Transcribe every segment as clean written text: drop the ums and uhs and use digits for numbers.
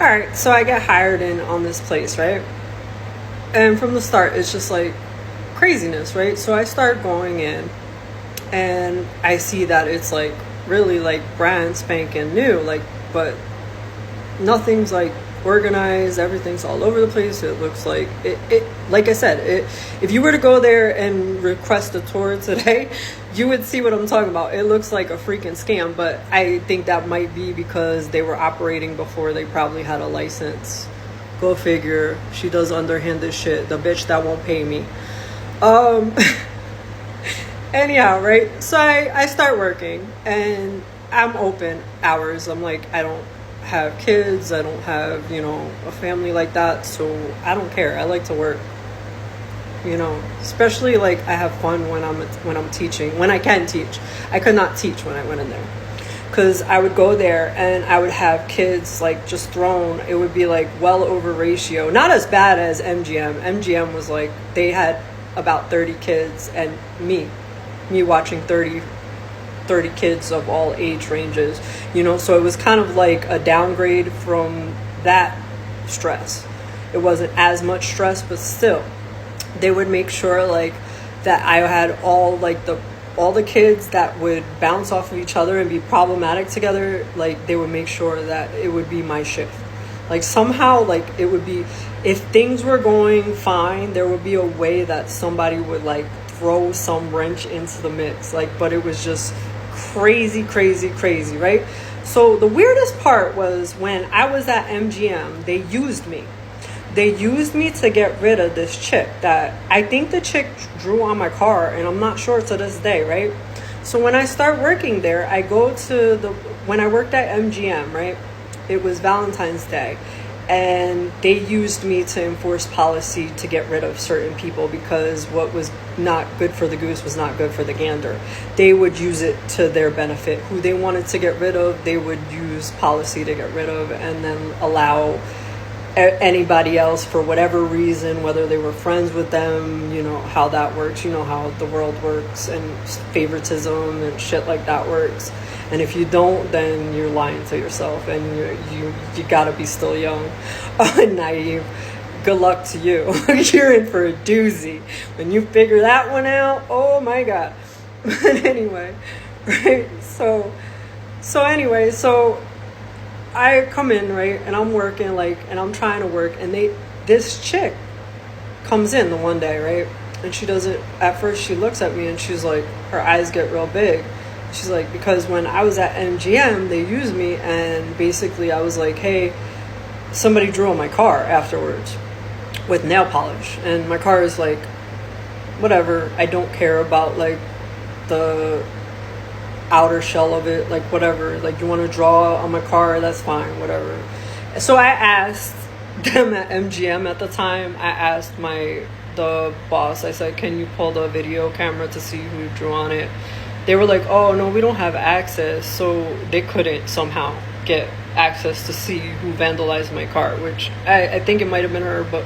right, so I get hired in on this place, right? And from the start, it's just like craziness, right? So I start going in and I see that it's like really like brand spanking new, like, but nothing's like organized, everything's all over the place. It looks like it like I said, if you were to go there and request a tour today, you would see what I'm talking about. It looks like a freaking scam, but I think that might be because they were operating before they probably had a license. Go figure. She does underhanded shit, the bitch that won't pay me. Anyhow, right? So I start working and I'm open hours. I'm like, I don't have kids, I don't have, a family like that, so I don't care. I like to work, especially like I have fun when I'm teaching, when I can teach. I could not teach when I went in there because I would go there and I would have kids like just thrown. It would be like well over ratio, not as bad as MGM was like they had about 30 kids and me watching 30 kids of all age ranges, so it was kind of like a downgrade from that stress. It wasn't as much stress, but still they would make sure like that I had all the kids that would bounce off of each other and be problematic together. Like they would make sure that it would be my shift. Like somehow, like it would be, if things were going fine, there would be a way that somebody would like throw some wrench into the mix. Like, but it was just crazy, right? So the weirdest part was when I was at MGM, they used me to get rid of this chick that I think the chick drew on my car, and I'm not sure to this day, right? So when I start working there, I go to when I worked at MGM, right? It was Valentine's Day, and they used me to enforce policy to get rid of certain people because what was not good for the goose was not good for the gander. They would use it to their benefit. Who they wanted to get rid of, they would use policy to get rid of, and then allow anybody else for whatever reason, whether they were friends with them, how that works, how the world works, and favoritism and shit like that works. And if you don't, then you're lying to yourself, and you gotta be still young, naive. Good luck to you. You're in for a doozy when you figure that one out. Oh my god. But anyway, right? So I come in, right, and I'm working and I'm trying to work, and this chick comes in the one day, right, and she doesn't. At first, she looks at me and she's like, her eyes get real big. She's like, because when I was at MGM, they used me, and basically I was like, hey, somebody drew on my car afterwards with nail polish, and my car is like, whatever, I don't care about like the outer shell of it, like whatever, like you want to draw on my car, that's fine, whatever. So I asked them at MGM at the time, I asked the boss, I said, can you pull the video camera to see who drew on it? They were like, oh no, we don't have access. So they couldn't somehow get access to see who vandalized my car, which I think it might have been her, but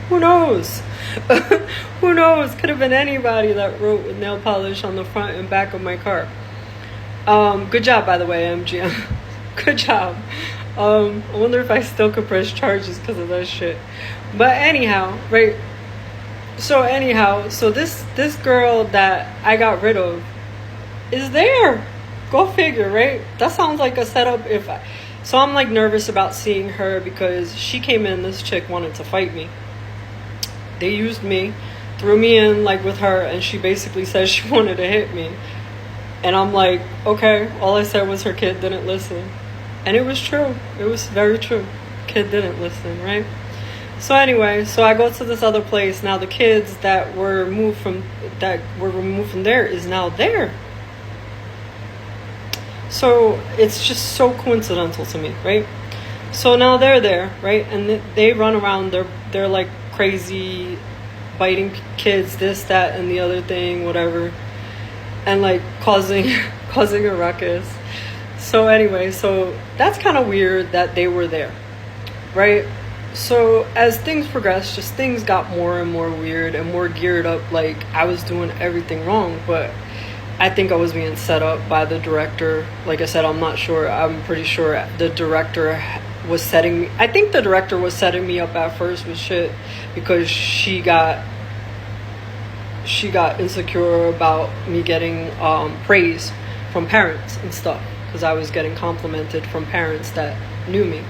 who knows? Who knows? Could have been anybody that wrote with nail polish on the front and back of my car. Good job, by the way, MGM. Good job. I wonder if I still could press charges because of that shit. But anyhow, right? So this girl that I got rid of is there. Go figure, right? That sounds like a setup. So I'm like nervous about seeing her because she came in, this chick wanted to fight me. They used me, threw me in like with her, and she basically said she wanted to hit me. And I'm like, okay, all I said was her kid didn't listen. And it was true. It was very true. Kid didn't listen, right? So anyway, so I go to this other place. Now the kids that were removed from there is now there. So it's just so coincidental to me, right? So now they're there, right? And they run around. They're like crazy, biting kids, this, that, and the other thing, whatever, and like causing a ruckus. So anyway, so that's kind of weird that they were there, right? So as things progressed, just things got more and more weird and more geared up. Like I was doing everything wrong, but I think I was being set up by the director. Like I said, I'm not sure. I'm pretty sure the director was setting me, I think the director was setting me up at first with shit because she got insecure about me getting praise from parents and stuff, because I was getting complimented from parents that knew me.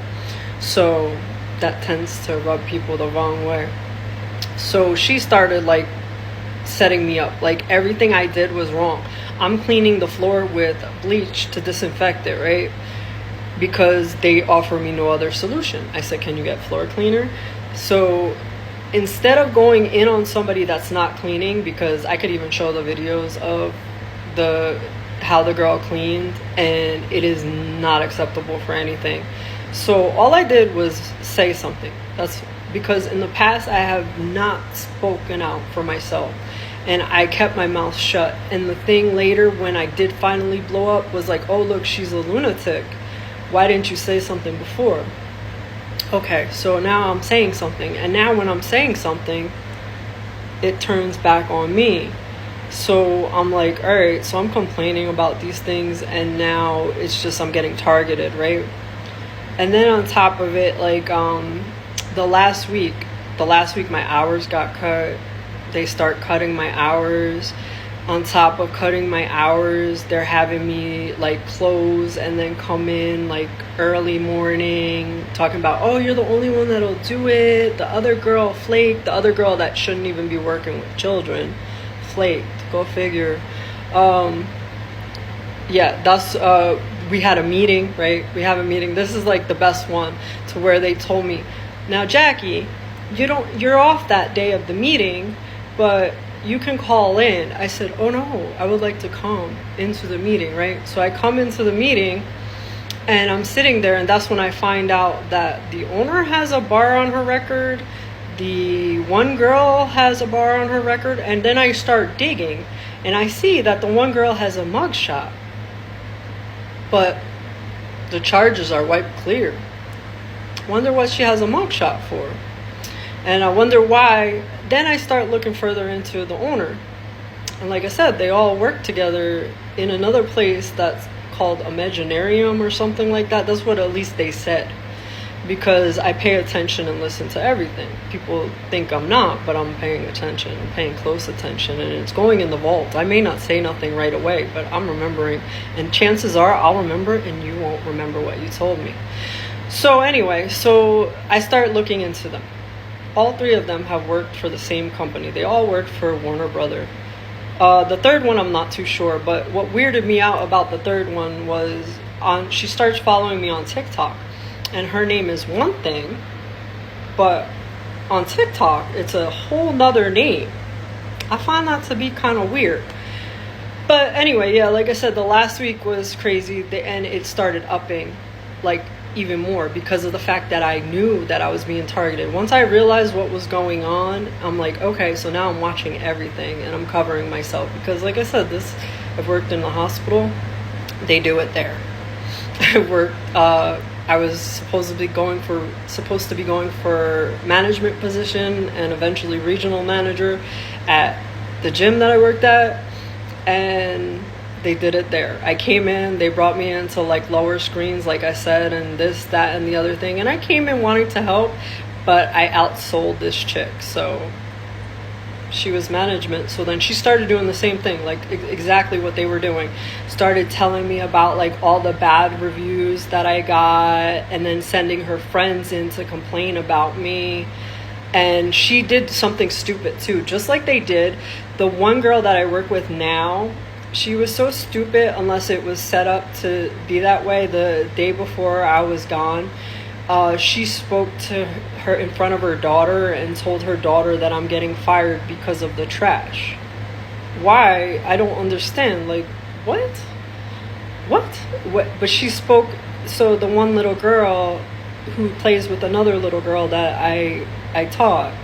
So that tends to rub people the wrong way. So she started like setting me up, like everything I did was wrong. I'm cleaning the floor with bleach to disinfect it, right? Because they offer me no other solution. I said, can you get floor cleaner? So instead of going in on somebody that's not cleaning, because I could even show the videos of how the girl cleaned, and it is not acceptable for anything. So all I did was say something. That's because in the past I have not spoken out for myself, and I kept my mouth shut. And the thing later, when I did finally blow up, was like, oh look, she's a lunatic. Why didn't you say something before? Okay, so now I'm saying something, and now when I'm saying something, it turns back on me. So I'm like, all right, so I'm complaining about these things, and now it's just I'm getting targeted, right? And then on top of it, like the last week my hours got cut. They start cutting my hours. On top of cutting my hours, they're having me like close and then come in like early morning talking about, oh, you're the only one that'll do it. The other girl flaked. The other girl that shouldn't even be working with children flaked. Go figure. Yeah, that's we had a meeting, right? We have a meeting. This is like the best one, to where they told me, now Jackie, you're off that day of the meeting, but you can call in. I said, oh no, I would like to come into the meeting, right? So I come into the meeting, and I'm sitting there, and that's when I find out that the owner has a bar on her record, the one girl has a bar on her record, and then I start digging, and I see that the one girl has a mugshot, but the charges are wiped clear. Wonder what she has a mugshot for. And I wonder why. Then I start looking further into the owner. And like I said, they all work together in another place that's called Imaginarium or something like that. That's what at least they said. Because I pay attention and listen to everything. People think I'm not, but I'm paying attention. I'm paying close attention. And it's going in the vault. I may not say nothing right away, but I'm remembering. And chances are I'll remember, and you won't remember what you told me. So anyway, so I start looking into them. All three of them have worked for the same company. They all worked for Warner Brother. The third one, I'm not too sure. But what weirded me out about the third one was she starts following me on TikTok. And her name is one thing, but on TikTok, it's a whole nother name. I find that to be kind of weird. But anyway, yeah, like I said, the last week was crazy. And it started upping, like, even more, because of the fact that I knew that I was being targeted. Once I realized what was going on, I'm like, okay, so now I'm watching everything and I'm covering myself, because like I said, I've worked in the hospital. They do it there. I was supposed to be going for management position and eventually regional manager at the gym that I worked at, and they did it there. I came in, they brought me into like lower screens, like I said, and this, that, and the other thing. And I came in wanting to help, but I outsold this chick. So she was management. So then she started doing the same thing, like exactly what they were doing. Started telling me about like all the bad reviews that I got, and then sending her friends in to complain about me. And she did something stupid too, just like they did. The one girl that I work with now, she was so stupid, unless it was set up to be that way. The day before I was gone, she spoke to her in front of her daughter and told her daughter that I'm getting fired because of the trash. Why? I don't understand. Like, what? But she spoke. So the one little girl who plays with another little girl that I taught,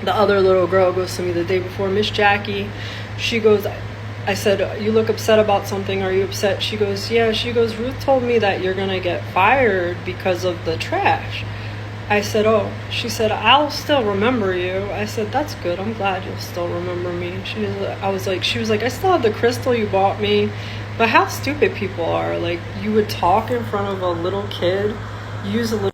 the other little girl goes to me the day before, Miss Jackie, she goes, I said, you look upset about something. Are you upset? She goes, yeah. She goes, Ruth told me that you're going to get fired because of the trash. I said, oh. She said, I'll still remember you. I said, that's good. I'm glad you'll still remember me. She was like, I still have the crystal you bought me. But how stupid people are. Like, you would talk in front of a little kid, use a little